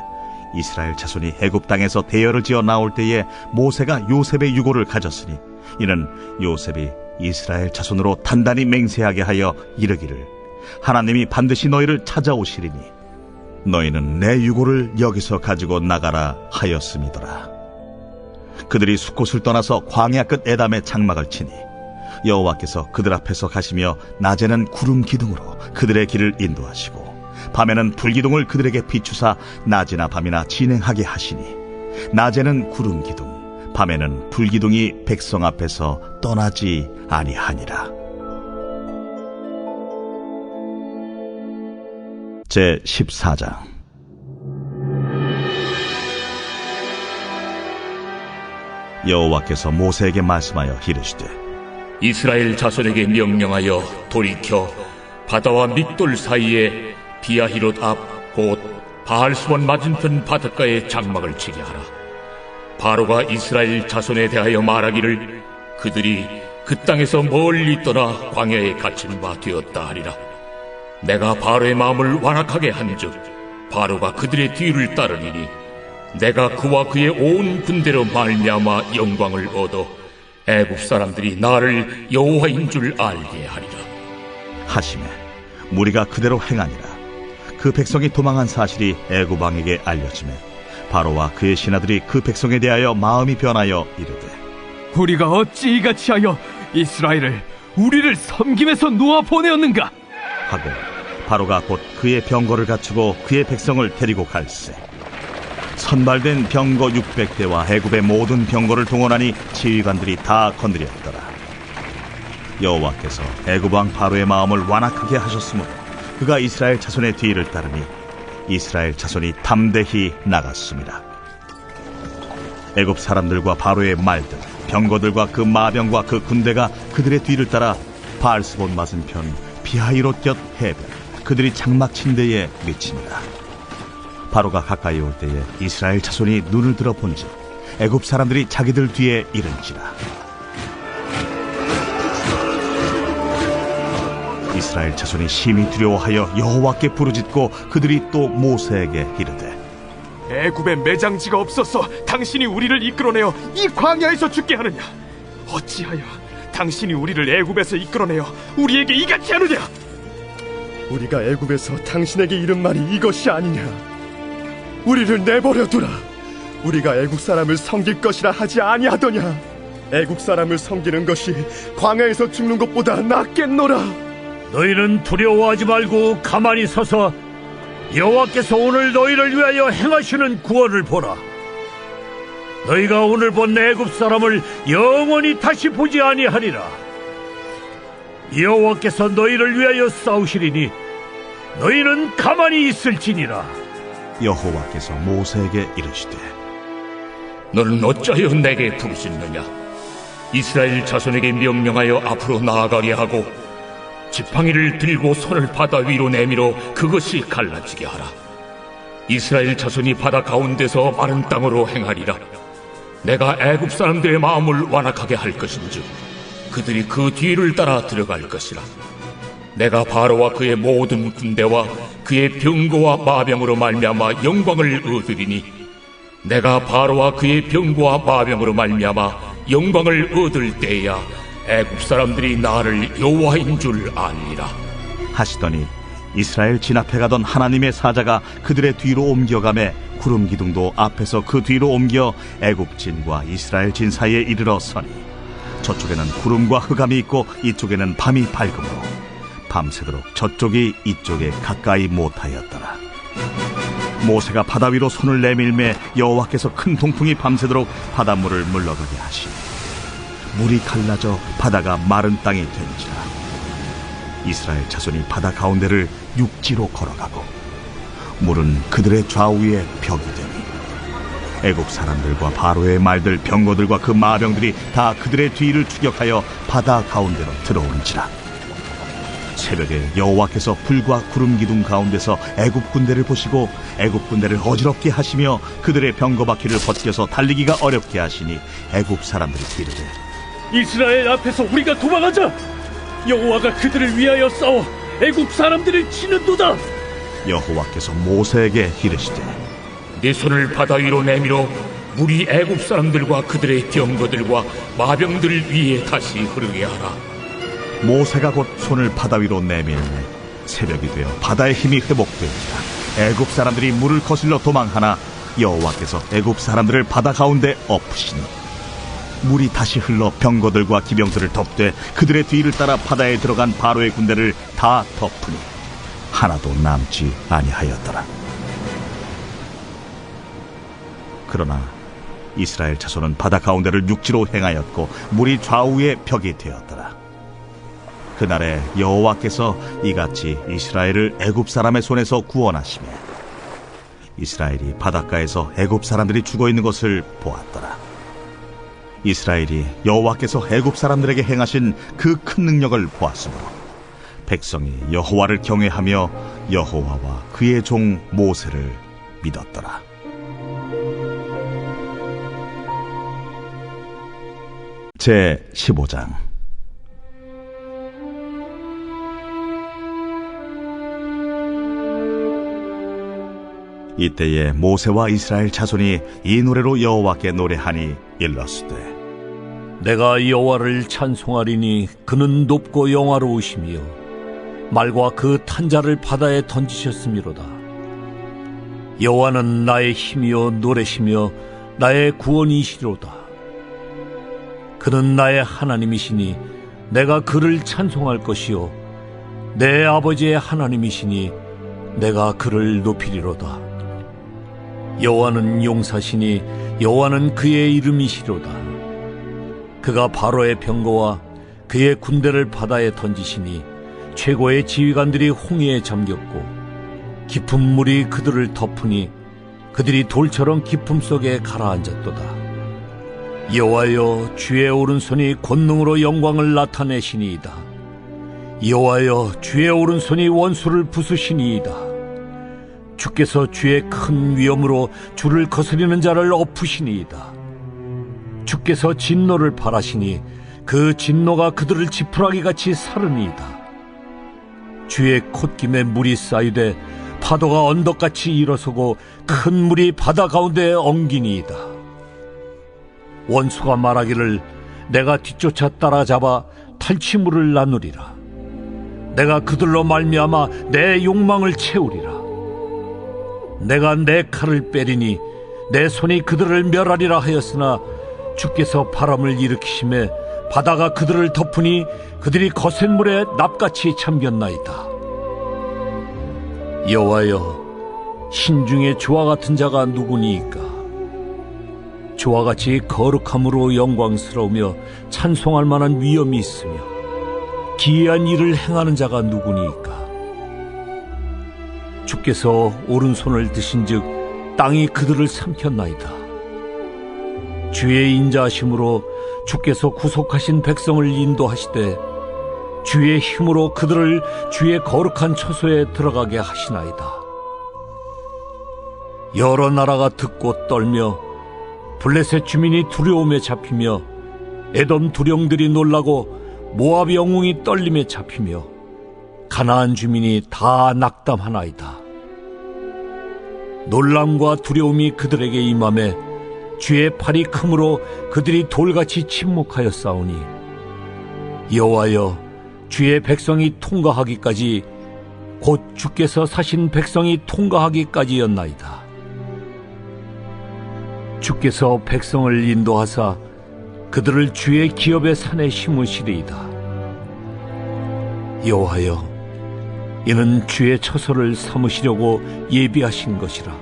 이스라엘 자손이 애굽 땅에서 대열을 지어 나올 때에 모세가 요셉의 유고를 가졌으니 이는 요셉이 이스라엘 자손으로 단단히 맹세하게 하여 이르기를 하나님이 반드시 너희를 찾아오시리니 너희는 내 유고를 여기서 가지고 나가라 하였음이더라. 그들이 숫곳을 떠나서 광야 끝 에담에 장막을 치니 여호와께서 그들 앞에서 가시며 낮에는 구름 기둥으로 그들의 길을 인도하시고 밤에는 불기둥을 그들에게 비추사 낮이나 밤이나 진행하게 하시니 낮에는 구름 기둥 밤에는 불기둥이 백성 앞에서 떠나지 아니하니라. 제 14장. 여호와께서 모세에게 말씀하여 이르시되 이스라엘 자손에게 명령하여 돌이켜 바다와 믹돌 사이에 비아히롯 앞 곧 바알스본 맞은편 바닷가에 장막을 치게 하라. 바로가 이스라엘 자손에 대하여 말하기를 그들이 그 땅에서 멀리 떠나 광야에 갇힌 바 되었다 하리라. 내가 바로의 마음을 완악하게 한즉 바로가 그들의 뒤를 따르리니 내가 그와 그의 온 군대로 말미암아 영광을 얻어 애굽 사람들이 나를 여호와인 줄 알게 하리라. 하시매 무리가 그대로 행하니라. 그 백성이 도망한 사실이 애굽 왕에게 알려지매 바로와 그의 신하들이 그 백성에 대하여 마음이 변하여 이르되 우리가 어찌 이같이 하여 이스라엘을 우리를 섬김에서 놓아 보내었는가 하고 바로가 곧 그의 병거를 갖추고 그의 백성을 데리고 갈새 선발된 병거 600대와 애굽의 모든 병거를 동원하니 지휘관들이 다 건드렸더라. 여호와께서 애굽 왕 바로의 마음을 완악하게 하셨으므로 그가 이스라엘 자손의 뒤를 따르니 이스라엘 자손이 담대히 나갔습니다. 애굽 사람들과 바로의 말들 병거들과 그 마병과 그 군대가 그들의 뒤를 따라 바알스본 맞은편 비하히롯 곁 해변 그들이 장막 친 데에 미칩니다. 바로가 가까이 올 때에 이스라엘 자손이 눈을 들어 본즉 애굽 사람들이 자기들 뒤에 이른지라. 이스라엘 자손이 심히 두려워하여 여호와께 부르짖고 그들이 또 모세에게 이르되 애굽에 매장지가 없어서 당신이 우리를 이끌어내어 이 광야에서 죽게 하느냐 어찌하여 당신이 우리를 애굽에서 이끌어내어 우리에게 이같이 하느냐 우리가 애굽에서 당신에게 이른 말이 이것이 아니냐 우리를 내버려 두라 우리가 애국 사람을 섬길 것이라 하지 아니하더냐 애국 사람을 섬기는 것이 광야에서 죽는 것보다 낫겠노라. 너희는 두려워하지 말고 가만히 서서 여호와께서 오늘 너희를 위하여 행하시는 구원을 보라. 너희가 오늘 본 애굽 사람을 영원히 다시 보지 아니하리라. 여호와께서 너희를 위하여 싸우시리니 너희는 가만히 있을지니라. 여호와께서 모세에게 이르시되 너는 어찌하여 내게 부르짖느냐? 이스라엘 자손에게 명령하여 앞으로 나아가게 하고 지팡이를 들고 손을 바다 위로 내밀어 그것이 갈라지게 하라. 이스라엘 자손이 바다 가운데서 마른 땅으로 행하리라. 내가 애굽 사람들의 마음을 완악하게 할 것인즉 그들이 그 뒤를 따라 들어갈 것이라. 내가 바로와 그의 모든 군대와 그의 병거와 마병으로 말미암아 영광을 얻으리니 내가 바로와 그의 병거와 마병으로 말미암아 영광을 얻을 때야 애굽 사람들이 나를 여호와인 줄 아니라 하시더니 이스라엘 진 앞에 가던 하나님의 사자가 그들의 뒤로 옮겨가매 구름 기둥도 앞에서 그 뒤로 옮겨 애굽 진과 이스라엘 진 사이에 이르러 서니 저쪽에는 구름과 흑암이 있고 이쪽에는 밤이 밝음으로 밤새도록 저쪽이 이쪽에 가까이 못하였더라. 모세가 바다 위로 손을 내밀매 여호와께서 큰 동풍이 밤새도록 바닷물을 물러가게 하시니 물이 갈라져 바다가 마른 땅이 된지라. 이스라엘 자손이 바다 가운데를 육지로 걸어가고 물은 그들의 좌우에 벽이 되니 애국 사람들과 바로의 말들 병거들과 그 마병들이 다 그들의 뒤를 추격하여 바다 가운데로 들어오는지라. 새벽에 여호와께서 불과 구름 기둥 가운데서 애굽 군대를 보시고 애굽 군대를 어지럽게 하시며 그들의 병거 바퀴를 벗겨서 달리기가 어렵게 하시니 애굽 사람들이 이르되 이스라엘 앞에서 우리가 도망하자. 여호와가 그들을 위하여 싸워 애굽 사람들을 치는도다. 여호와께서 모세에게 이르시되 네 손을 바다 위로 내밀어 물이 애굽 사람들과 그들의 병거들과 마병들 위에 다시 흐르게 하라. 모세가 곧 손을 바다 위로 내밀매 새벽이 되어 바다의 힘이 회복되니라. 애굽 사람들이 물을 거슬러 도망하나 여호와께서 애굽 사람들을 바다 가운데 엎으시니 물이 다시 흘러 병거들과 기병들을 덮되 그들의 뒤를 따라 바다에 들어간 바로의 군대를 다 덮으니 하나도 남지 아니하였더라. 그러나 이스라엘 자손은 바다 가운데를 육지로 행하였고 물이 좌우에 벽이 되었더라. 그날에 여호와께서 이같이 이스라엘을 애굽 사람의 손에서 구원하시며 이스라엘이 바닷가에서 애굽 사람들이 죽어 있는 것을 보았더라. 이스라엘이 여호와께서 애굽 사람들에게 행하신 그 큰 능력을 보았으므로 백성이 여호와를 경외하며 여호와와 그의 종 모세를 믿었더라. 제 15장. 이때에 모세와 이스라엘 자손이 이 노래로 여호와께 노래하니 일렀으되 내가 여호와를 찬송하리니 그는 높고 영화로우시며 말과 그 탄자를 바다에 던지셨음이로다. 여호와는 나의 힘이요 노래시며 나의 구원이시로다. 그는 나의 하나님이시니 내가 그를 찬송할 것이요 내 아버지의 하나님이시니 내가 그를 높이리로다. 여호와는 용사시니 여호와는 그의 이름이시로다. 그가 바로의 병거와 그의 군대를 바다에 던지시니 최고의 지휘관들이 홍해에 잠겼고 깊은 물이 그들을 덮으니 그들이 돌처럼 깊음 속에 가라앉았도다. 여호와여 주의 오른손이 권능으로 영광을 나타내시니이다. 여호와여 주의 오른손이 원수를 부수시니이다. 주께서 주의 큰 위엄으로 주를 거스리는 자를 엎으시니이다. 주께서 진노를 발하시니 그 진노가 그들을 지푸라기같이 사르니이다. 주의 콧김에 물이 쌓이되 파도가 언덕같이 일어서고 큰 물이 바다 가운데 엉기니이다. 원수가 말하기를 내가 뒤쫓아 따라잡아 탈취물을 나누리라. 내가 그들로 말미암아 내 욕망을 채우리라. 내가 내 칼을 빼리니 내 손이 그들을 멸하리라 하였으나 주께서 바람을 일으키심에 바다가 그들을 덮으니 그들이 거센 물에 납같이 잠겼나이다. 여호와여, 신중에 주와 같은 자가 누구니이까? 주와 같이 거룩함으로 영광스러우며 찬송할 만한 위엄이 있으며 기이한 일을 행하는 자가 누구니이까? 주께서 오른손을 드신즉 땅이 그들을 삼켰나이다. 주의 인자하심으로 주께서 구속하신 백성을 인도하시되 주의 힘으로 그들을 주의 거룩한 처소에 들어가게 하시나이다. 여러 나라가 듣고 떨며 블레셋 주민이 두려움에 잡히며 에돔 두령들이 놀라고 모압 영웅이 떨림에 잡히며 가나안 주민이 다 낙담하나이다. 놀람과 두려움이 그들에게 임하매 주의 팔이 크므로 그들이 돌같이 침묵하였사오니 여호와여, 주의 백성이 통과하기까지 곧 주께서 사신 백성이 통과하기까지였나이다. 주께서 백성을 인도하사 그들을 주의 기업의 산에 심으시리이다. 여호와여, 이는 주의 처소를 삼으시려고 예비하신 것이라.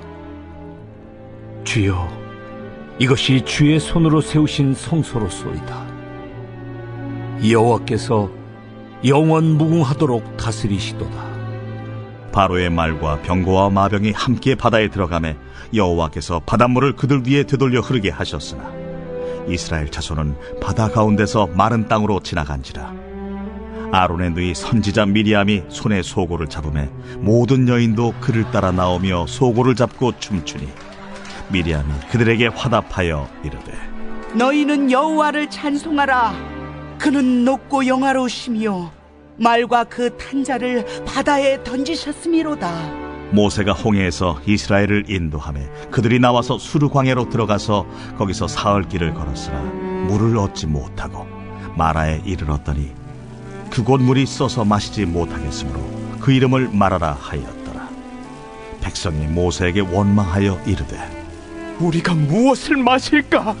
주여, 이것이 주의 손으로 세우신 성소로소이다. 여호와께서 영원 무궁하도록 다스리시도다. 바로의 말과 병거와 마병이 함께 바다에 들어가매 여호와께서 바닷물을 그들 위에 되돌려 흐르게 하셨으나 이스라엘 자손은 바다 가운데서 마른 땅으로 지나간지라. 아론의 누이 선지자 미리암이 손에 소고를 잡으매 모든 여인도 그를 따라 나오며 소고를 잡고 춤추니 미리암이 그들에게 화답하여 이르되 너희는 여호와를 찬송하라. 그는 높고 영화로우시며 말과 그 탄자를 바다에 던지셨음이로다. 모세가 홍해에서 이스라엘을 인도하며 그들이 나와서 수르 광야로 들어가서 거기서 사흘 길을 걸었으나 물을 얻지 못하고 마라에 이르렀더니 그곳 물이 써서 마시지 못하겠으므로 그 이름을 마라라 하였더라. 백성이 모세에게 원망하여 이르되 우리가 무엇을 마실까?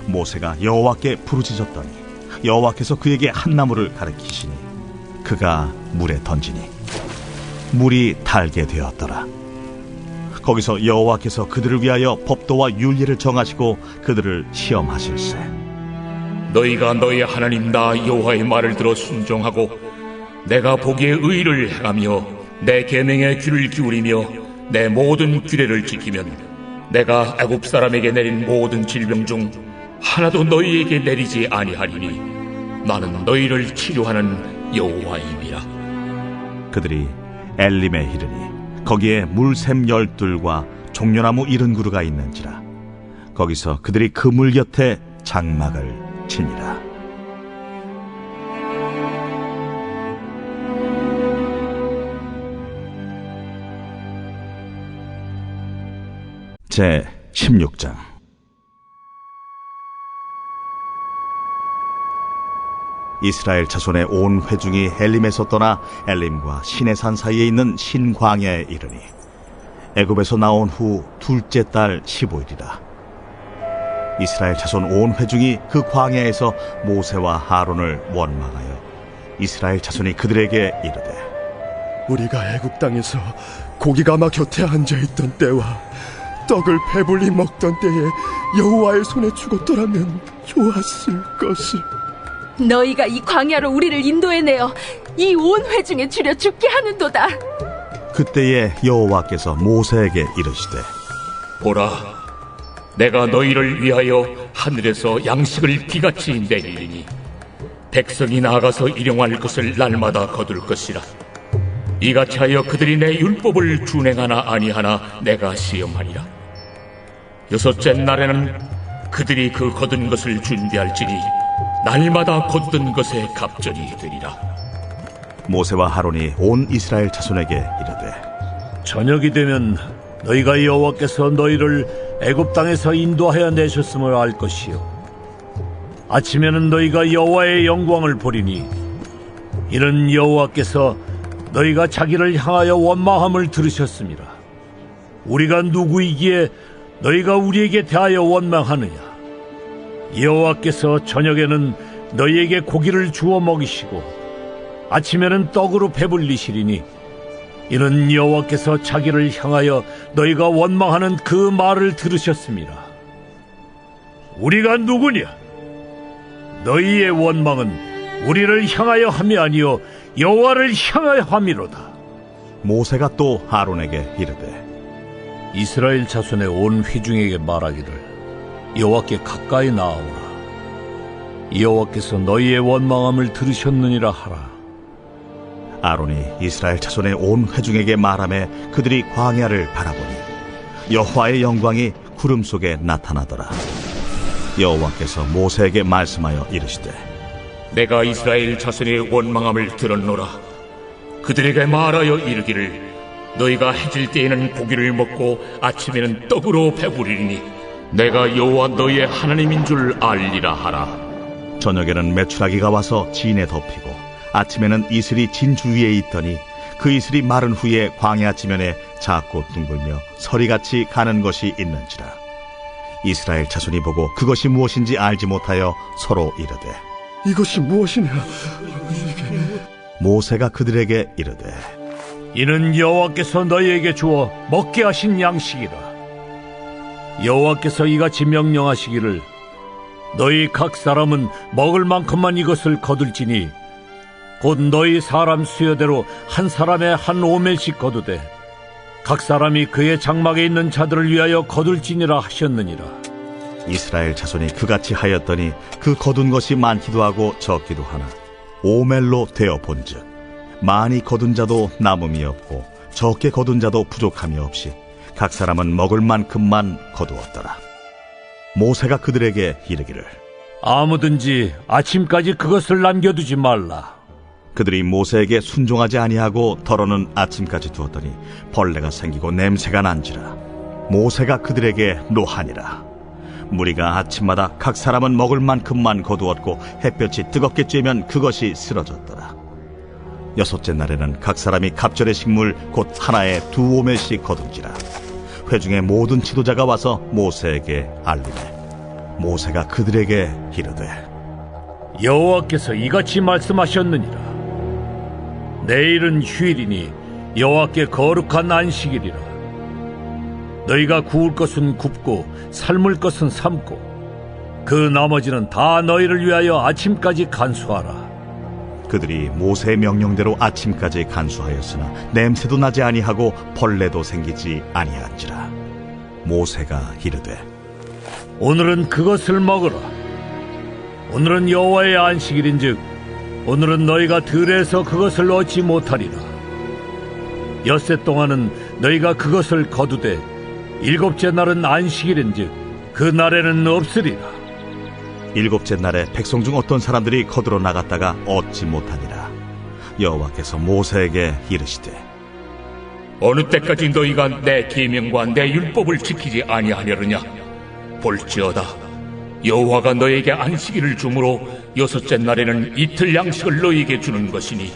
모세가 여호와께 부르짖었더니 여호와께서 그에게 한 나무를 가리키시니 그가 물에 던지니 물이 달게 되었더라. 거기서 여호와께서 그들을 위하여 법도와 율례를 정하시고 그들을 시험하실세. 너희가 너희 하나님 나 여호와의 말을 들어 순종하고 내가 보기에 의를 행하며 내 계명에 귀를 기울이며 내 모든 규례를 지키면 내가 애굽 사람에게 내린 모든 질병 중 하나도 너희에게 내리지 아니하리니 나는 너희를 치료하는 여호와임이라. 그들이 엘림에 이르니 거기에 물샘 12과 종려나무 70그루가 있는지라. 거기서 그들이 그 물 곁에 장막을 치니라. 제 16장. 이스라엘 자손의 온 회중이 엘림에서 떠나 엘림과 시내산 사이에 있는 신광야에 이르니 애굽에서 나온 후 둘째 달 15일이라. 이스라엘 자손 온 회중이 그 광야에서 모세와 아론을 원망하여 이스라엘 자손이 그들에게 이르되 우리가 애굽 땅에서 고기가마 곁에 앉아있던 때와 떡을 배불리 먹던 때에 여호와의 손에 죽었더라면 좋았을 것을. 너희가 이 광야로 우리를 인도해내어 이 온 회중에 줄여 죽게 하는도다. 그때에 여호와께서 모세에게 이르시되 보라, 내가 너희를 위하여 하늘에서 양식을 비같이 내리리니 백성이 나아가서 일용할 것을 날마다 거둘 것이라. 이같이 하여 그들이 내 율법을 준행하나 아니하나 내가 시험하리라. 여섯째 날에는 그들이 그 거둔 것을 준비할지니 날마다 거둔 것에 갑절이 되리라. 모세와 아론이 온 이스라엘 자손에게 이르되 저녁이 되면 너희가 여호와께서 너희를 애굽 땅에서 인도하여 내셨음을 알 것이요 아침에는 너희가 여호와의 영광을 보리니 이는 여호와께서 너희가 자기를 향하여 원망함을 들으셨습니다. 우리가 누구이기에 너희가 우리에게 대하여 원망하느냐? 여호와께서 저녁에는 너희에게 고기를 주어 먹이시고 아침에는 떡으로 배불리시리니 이는 여호와께서 자기를 향하여 너희가 원망하는 그 말을 들으셨습니다. 우리가 누구냐? 너희의 원망은 우리를 향하여 함이 아니요 여호와를 향하여 함이로다. 모세가 또 아론에게 이르되 이스라엘 자손의 온 회중에게 말하기를 여호와께 가까이 나아오라. 여호와께서 너희의 원망함을 들으셨느니라 하라. 아론이 이스라엘 자손의 온 회중에게 말하매 그들이 광야를 바라보니 여호와의 영광이 구름 속에 나타나더라. 여호와께서 모세에게 말씀하여 이르시되 내가 이스라엘 자손의 원망함을 들었노라. 그들에게 말하여 이르기를 너희가 해질 때에는 고기를 먹고 아침에는 떡으로 배부리니 내가 여호와 너희의 하나님인 줄 알리라 하라. 저녁에는 메추라기가 와서 진에 덮이고 아침에는 이슬이 진 주위에 있더니 그 이슬이 마른 후에 광야 지면에 작고 둥글며 서리같이 가는 것이 있는지라. 이스라엘 자손이 보고 그것이 무엇인지 알지 못하여 서로 이르되 이것이 무엇이냐? 모세가 그들에게 이르되 이는 여호와께서 너희에게 주어 먹게 하신 양식이라. 여호와께서 이같이 명령하시기를 너희 각 사람은 먹을 만큼만 이것을 거둘지니 곧 너희 사람 수여대로 한 사람에 한 오멜씩 거두되 각 사람이 그의 장막에 있는 자들을 위하여 거둘지니라 하셨느니라. 이스라엘 자손이 그같이 하였더니 그 거둔 것이 많기도 하고 적기도 하나 오멜로 되어 본즉 많이 거둔 자도 남음이 없고 적게 거둔 자도 부족함이 없이 각 사람은 먹을 만큼만 거두었더라. 모세가 그들에게 이르기를 아무든지 아침까지 그것을 남겨두지 말라. 그들이 모세에게 순종하지 아니하고 덜어는 아침까지 두었더니 벌레가 생기고 냄새가 난지라. 모세가 그들에게 노하니라. 무리가 아침마다 각 사람은 먹을 만큼만 거두었고 햇볕이 뜨겁게 쬐면 그것이 쓰러졌더라. 여섯째 날에는 각 사람이 갑절의 식물 곧 하나에 2오멜씩 거둔지라. 회중의 모든 지도자가 와서 모세에게 알리매 모세가 그들에게 이르되 여호와께서 이같이 말씀하셨느니라. 내일은 휴일이니 여호와께 거룩한 안식일이라. 너희가 구울 것은 굽고 삶을 것은 삶고 그 나머지는 다 너희를 위하여 아침까지 간수하라. 그들이 모세의 명령대로 아침까지 간수하였으나 냄새도 나지 아니하고 벌레도 생기지 아니한지라. 모세가 이르되 오늘은 그것을 먹으라. 오늘은 여호와의 안식일인즉 오늘은 너희가 들에서 그것을 얻지 못하리라. 엿새 동안은 너희가 그것을 거두되 일곱째 날은 안식일인즉 그 날에는 없으리라. 일곱째 날에 백성 중 어떤 사람들이 거두러 나갔다가 얻지 못하니라. 여호와께서 모세에게 이르시되 어느 때까지 너희가 내 계명과 내 율법을 지키지 아니하려느냐? 볼지어다 여호와가 너에게 안식일을 주므로 여섯째 날에는 이틀 양식을 너희에게 주는 것이니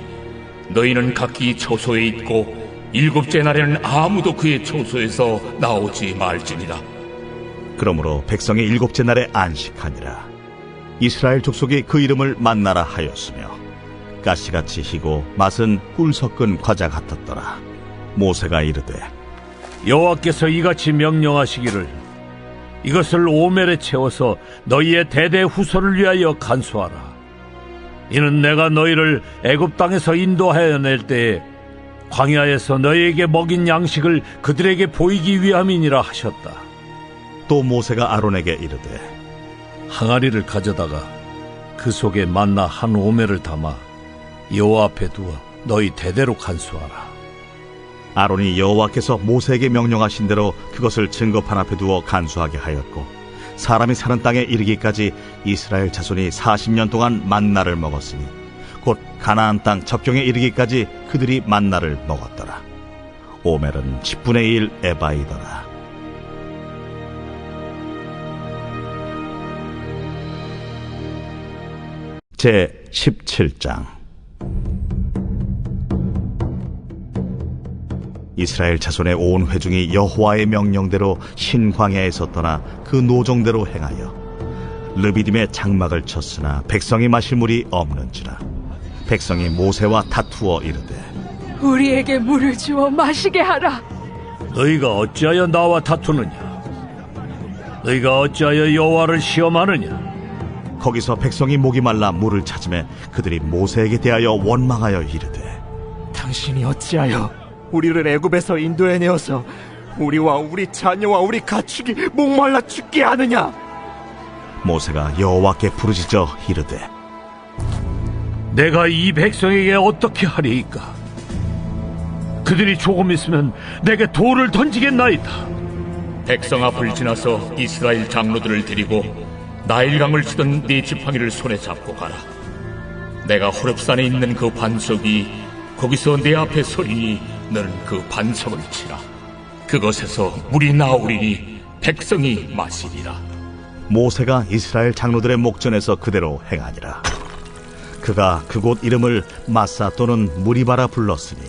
너희는 각기 처소에 있고 일곱째 날에는 아무도 그의 처소에서 나오지 말지니라. 그러므로 백성이 일곱째 날에 안식하니라. 이스라엘 족속이 그 이름을 만나라 하였으며 가시같이 희고 맛은 꿀 섞은 과자 같았더라. 모세가 이르되 여호와께서 이같이 명령하시기를 이것을 오멜에 채워서 너희의 대대 후손을 위하여 간수하라. 이는 내가 너희를 애굽 땅에서 인도하여 낼 때에 광야에서 너희에게 먹인 양식을 그들에게 보이기 위함이니라 하셨다. 또 모세가 아론에게 이르되 항아리를 가져다가 그 속에 만나 한 오멜을 담아 여호와 앞에 두어 너희 대대로 간수하라. 아론이 여호와께서 모세에게 명령하신 대로 그것을 증거판 앞에 두어 간수하게 하였고 사람이 사는 땅에 이르기까지 이스라엘 자손이 40년 동안 만나를 먹었으니 곧 가나안 땅 접경에 이르기까지 그들이 만나를 먹었더라. 오멜은 10분의 1 에바이더라. 제 17장. 이스라엘 자손의 온 회중이 여호와의 명령대로 신광야에서 떠나 그 노정대로 행하여 르비딤에 장막을 쳤으나 백성이 마실 물이 없는지라. 백성이 모세와 다투어 이르되 우리에게 물을 주어 마시게 하라. 너희가 어찌하여 나와 다투느냐? 너희가 어찌하여 여호와를 시험하느냐? 거기서 백성이 목이 말라 물을 찾으매 그들이 모세에게 대하여 원망하여 이르되 당신이 어찌하여 우리를 애굽에서 인도해내어서 우리와 우리 자녀와 우리 가축이 목말라 죽게 하느냐? 모세가 여호와께 부르짖어 이르되 내가 이 백성에게 어떻게 하리이까? 그들이 조금 있으면 내게 돌을 던지겠나이다. 백성 앞을 지나서 이스라엘 장로들을 데리고 나일강을 치던 네 지팡이를 손에 잡고 가라. 내가 호렙산에 있는 그 반석이 거기서 내 앞에 서리니 너는 그 반석을 치라. 그것에서 물이 나오리니 백성이 마시리라. 모세가 이스라엘 장로들의 목전에서 그대로 행하니라. 그가 그곳 이름을 마사 또는 무리바라 불렀으니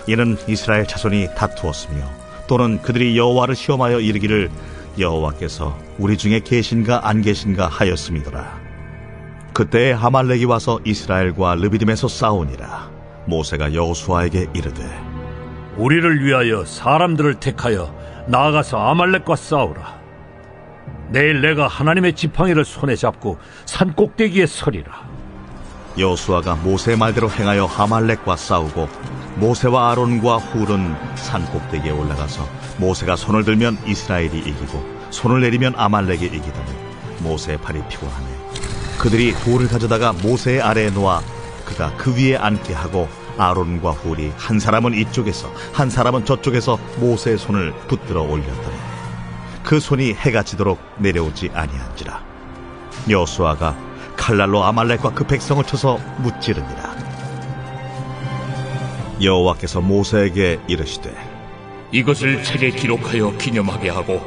이는 이스라엘 자손이 다투었으며 또는 그들이 여호와를 시험하여 이르기를 여호와께서 우리 중에 계신가 안 계신가 하였음이더라. 그때에 아말렉이 와서 이스라엘과 르비딤에서 싸우니라. 모세가 여호수아에게 이르되 우리를 위하여 사람들을 택하여 나아가서 아말렉과 싸우라. 내일 내가 하나님의 지팡이를 손에 잡고 산 꼭대기에 서리라. 여호수아가 모세의 말대로 행하여 아말렉과 싸우고 모세와 아론과 훌은 산 꼭대기에 올라가서 모세가 손을 들면 이스라엘이 이기고 손을 내리면 아말렉이 이기더니 모세의 팔이 피곤하네. 그들이 돌을 가져다가 모세의 아래에 놓아 그가 그 위에 앉게 하고 아론과 훌이 한 사람은 이쪽에서 한 사람은 저쪽에서 모세의 손을 붙들어 올렸더니 그 손이 해가 지도록 내려오지 아니한지라. 여호수아가 칼날로 아말렉과 그 백성을 쳐서 무찌르니라. 여호와께서 모세에게 이르시되 이것을 책에 기록하여 기념하게 하고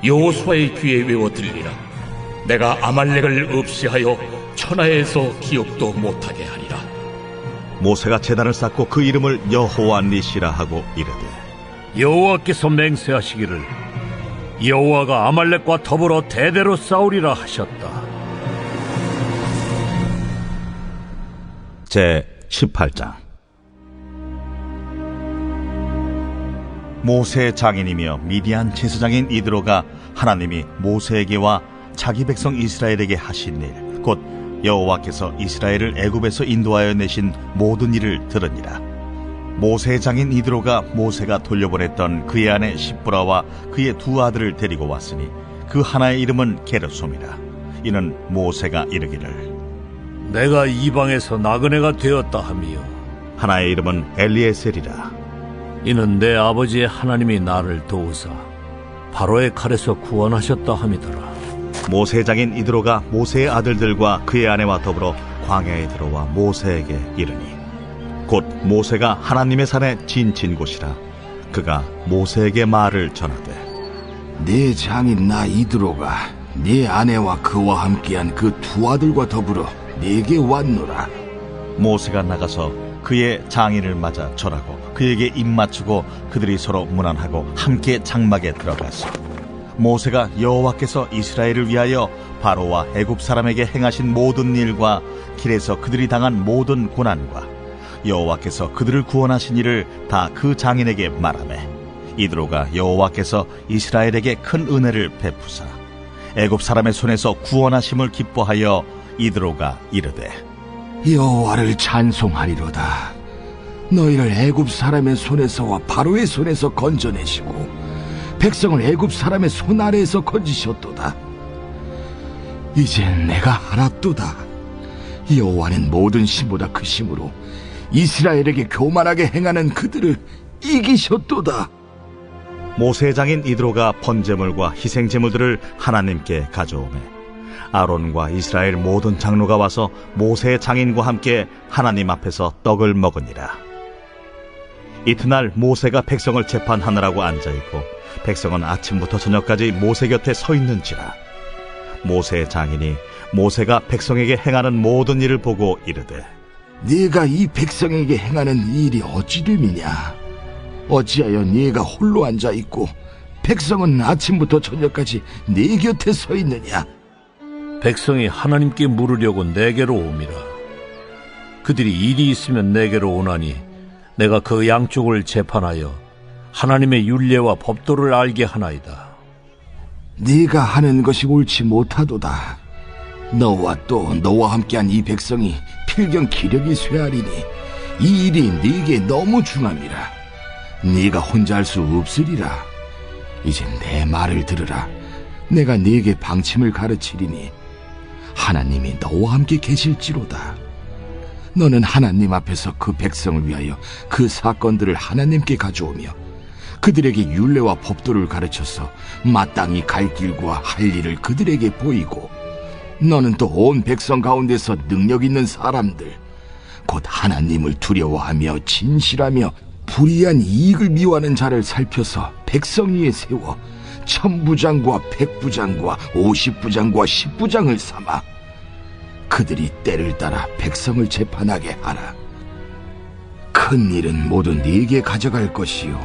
여호수아의 귀에 외워 들리라. 내가 아말렉을 없이하여 천하에서 기억도 못하게 하리라. 모세가 제단을 쌓고 그 이름을 여호와 니시라 하고 이르되 여호와께서 맹세하시기를 여호와가 아말렉과 더불어 대대로 싸우리라 하셨다. 제 18장. 모세의 장인이며 미디안 제사장인 이드로가 하나님이 모세에게와 자기 백성 이스라엘에게 하신 일, 곧 여호와께서 이스라엘을 애굽에서 인도하여 내신 모든 일을 들으니라. 모세의 장인 이드로가 모세가 돌려보냈던 그의 아내 십브라와 그의 두 아들을 데리고 왔으니 그 하나의 이름은 게르솜이라. 이는 모세가 이르기를 내가 이방에서 나그네가 되었다 하며 하나의 이름은 엘리에셀이라. 이는 내 아버지의 하나님이 나를 도우사 바로의 칼에서 구원하셨다 함이더라. 모세의 장인 이드로가 모세의 아들들과 그의 아내와 더불어 광야에 들어와 모세에게 이르니 곧 모세가 하나님의 산에 진친 곳이라. 그가 모세에게 말을 전하되 네 장인 나 이드로가 네 아내와 그와 함께한 그 두 아들과 더불어 네게 왔노라. 모세가 나가서 그의 장인을 맞아 절하고 그에게 입맞추고 그들이 서로 문안하고 함께 장막에 들어갔어. 모세가 여호와께서 이스라엘을 위하여 바로와 애굽 사람에게 행하신 모든 일과 길에서 그들이 당한 모든 고난과 여호와께서 그들을 구원하신 일을 다 그 장인에게 말하매 이드로가 여호와께서 이스라엘에게 큰 은혜를 베푸사 애굽 사람의 손에서 구원하심을 기뻐하여 이드로가 이르되 여호와를 찬송하리로다. 너희를 애굽 사람의 손에서와 바로의 손에서 건져내시고 백성을 애굽 사람의 손 아래에서 건지셨도다. 이젠 내가 알았도다. 여호와는 모든 신보다 크심으로 이스라엘에게 교만하게 행하는 그들을 이기셨도다. 모세의 장인 이드로가 번제물과 희생제물들을 하나님께 가져오매 아론과 이스라엘 모든 장로가 와서 모세의 장인과 함께 하나님 앞에서 떡을 먹으니라. 이튿날 모세가 백성을 재판하느라고 앉아있고 백성은 아침부터 저녁까지 모세 곁에 서 있는지라. 모세의 장인이 모세가 백성에게 행하는 모든 일을 보고 이르되 네가 이 백성에게 행하는 일이 어찌 됨이냐? 어찌하여 네가 홀로 앉아있고 백성은 아침부터 저녁까지 네 곁에 서 있느냐? 백성이 하나님께 물으려고 내게로 옴이라. 그들이 일이 있으면 내게로 오나니 내가 그 양쪽을 재판하여 하나님의 율례와 법도를 알게 하나이다. 네가 하는 것이 옳지 못하도다. 너와 또 너와 함께한 이 백성이 필경 기력이 쇠하리니 이 일이 네게 너무 중함이라. 네가 혼자 할 수 없으리라. 이제 내 말을 들으라. 내가 네게 방침을 가르치리니 하나님이 너와 함께 계실지로다. 너는 하나님 앞에서 그 백성을 위하여 그 사건들을 하나님께 가져오며 그들에게 율례와 법도를 가르쳐서 마땅히 갈 길과 할 일을 그들에게 보이고, 너는 또 온 백성 가운데서 능력 있는 사람들 곧 하나님을 두려워하며 진실하며 불의한 이익을 미워하는 자를 살펴서 백성 위에 세워 1000부장과 100부장과 50부장과 10부장을 삼아 그들이 때를 따라 백성을 재판하게 하라. 큰 일은 모두 네게 가져갈 것이요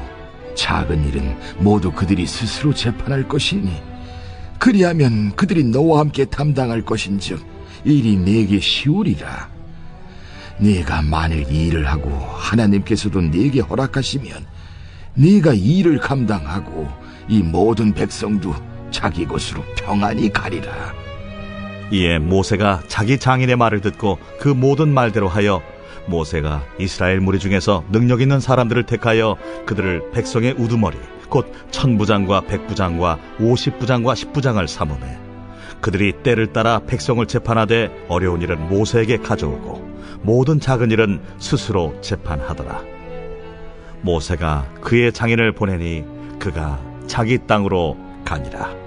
작은 일은 모두 그들이 스스로 재판할 것이니 그리하면 그들이 너와 함께 담당할 것인즉 일이 네게 쉬우리라. 네가 만일 이 일을 하고 하나님께서도 네게 허락하시면 네가 이 일을 감당하고 이 모든 백성도 자기 곳으로 평안히 가리라. 이에 모세가 자기 장인의 말을 듣고 그 모든 말대로 하여 모세가 이스라엘 무리 중에서 능력 있는 사람들을 택하여 그들을 백성의 우두머리 곧 1000부장과 100부장과 50부장과 10부장을 삼으매 그들이 때를 따라 백성을 재판하되 어려운 일은 모세에게 가져오고 모든 작은 일은 스스로 재판하더라. 모세가 그의 장인을 보내니 그가 자기 땅으로 가니라.